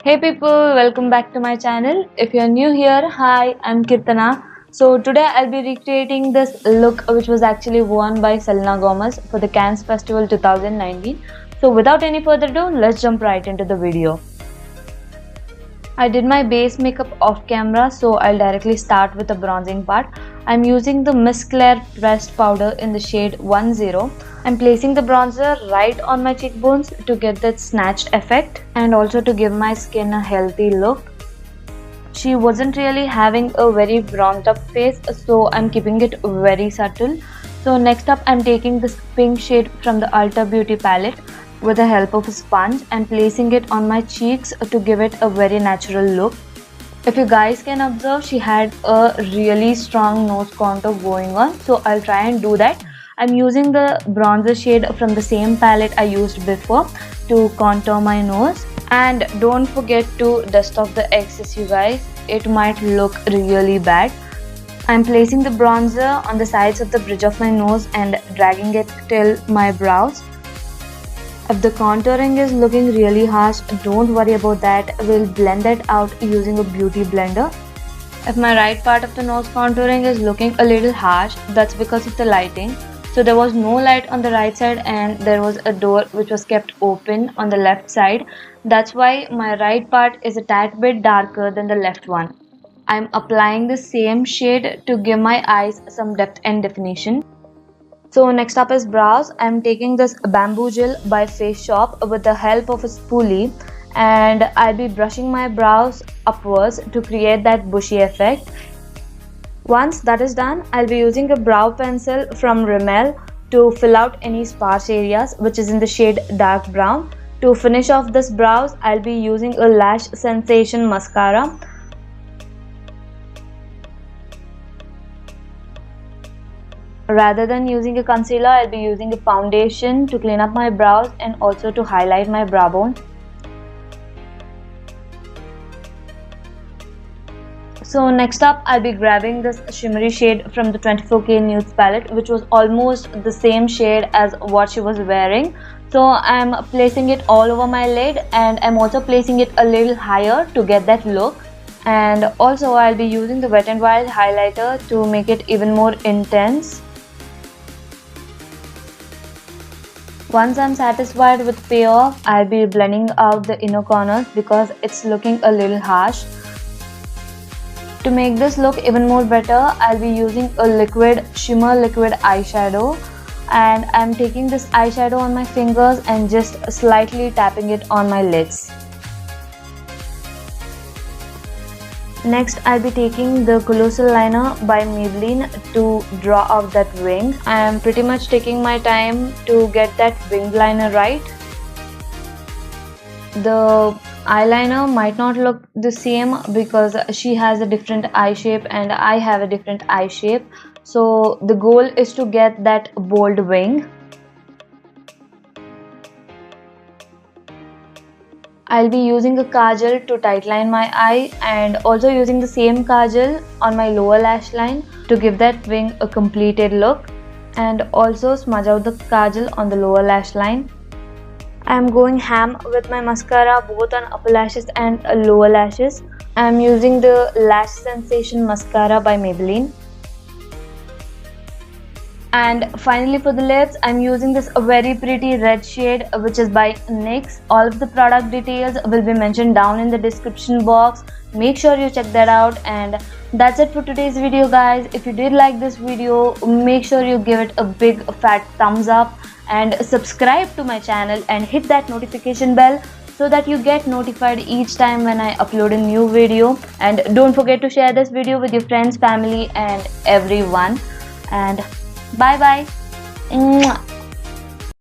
Hey people, welcome back to my channel. If you're new here, hi, I'm Keerthana. So today I'll be recreating this look which was actually worn by Selena Gomez for the Cannes Festival 2019. So without any further ado, let's jump right into the video. I did my base makeup off camera, so I'll directly start with the bronzing part. I'm using the Miss Claire pressed powder in the shade 10. I'm placing the bronzer right on my cheekbones to get that snatched effect and also to give my skin a healthy look. She wasn't really having a very bronzed up face, so I'm keeping it very subtle. So next up, I'm taking this pink shade from the Ulta Beauty palette with the help of a sponge and placing it on my cheeks to give it a very natural look. If you guys can observe, she had a really strong nose contour going on, so I'll try and do that. I'm using the bronzer shade from the same palette I used before to contour my nose. And don't forget to dust off the excess, you guys. It might look really bad. I'm placing the bronzer on the sides of the bridge of my nose and dragging it till my brows. If the contouring is looking really harsh, don't worry about that. We'll blend that out using a beauty blender. If my right part of the nose contouring is looking a little harsh, that's because of the lighting. So there was no light on the right side and there was a door which was kept open on the left side. That's why my right part is a tad bit darker than the left one. I'm applying the same shade to give my eyes some depth and definition. So next up is brows. I'm taking this bamboo gel by Face Shop with the help of a spoolie and I'll be brushing my brows upwards to create that bushy effect. Once that is done, I'll be using a brow pencil from Rimmel to fill out any sparse areas, which is in the shade dark brown. To finish off this brows, I'll be using a lash sensation mascara. Rather than using a concealer, I'll be using a foundation to clean up my brows and also to highlight my brow bone. So next up, I'll be grabbing this shimmery shade from the 24K Nudes palette, which was almost the same shade as what she was wearing. So I'm placing it all over my lid and I'm also placing it a little higher to get that look. And also I'll be using the Wet n Wild highlighter to make it even more intense. Once I'm satisfied with payoff, I'll be blending out the inner corners because it's looking a little harsh. To make this look even more better, I'll be using a shimmer liquid eyeshadow and I'm taking this eyeshadow on my fingers and just slightly tapping it on my lids. Next, I'll be taking the Colossal liner by Maybelline to draw out that wing. I am pretty much taking my time to get that wing liner right. The eyeliner might not look the same because she has a different eye shape and I have a different eye shape. So the goal is to get that bold wing. I'll be using a kajal to tightline my eye and also using the same kajal on my lower lash line to give that wing a completed look and also smudge out the kajal on the lower lash line. I'm going ham with my mascara both on upper lashes and lower lashes. I'm using the Lash Sensation Mascara by Maybelline. And finally for the lips, I'm using this very pretty red shade which is by NYX. All of the product details will be mentioned down in the description box. Make sure you check that out. And that's it for today's video, guys. If you did like this video, make sure you give it a big fat thumbs up and subscribe to my channel and hit that notification bell so that you get notified each time when I upload a new video. And don't forget to share this video with your friends, family and everyone. And bye bye.